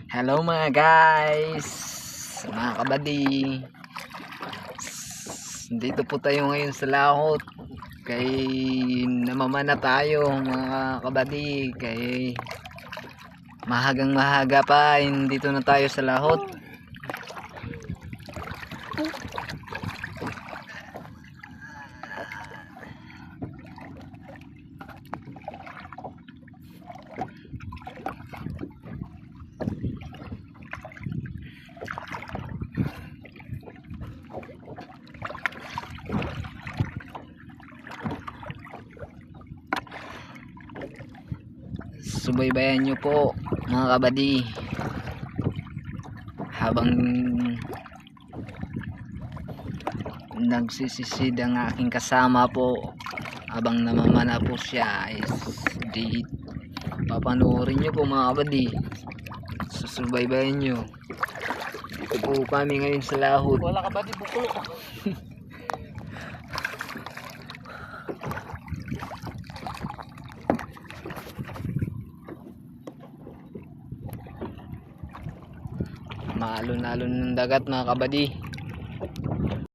Hello mga guys, mga kabady. Dito po tayo ngayon sa Lahot. Kay namamana tayo mga kabady. Kay mahagang mahaga pa, dito na tayo sa Lahot. Subaybayan nyo po mga kabady habang nagsisisid ang aking kasama po, habang namamana po siya is di papanoorin nyo po mga kabady. Susubaybayan nyo. Dito po kami ngayon sa Lahot. Wala ka ba di bukol? Maalon-alon ng dagat mga kabady.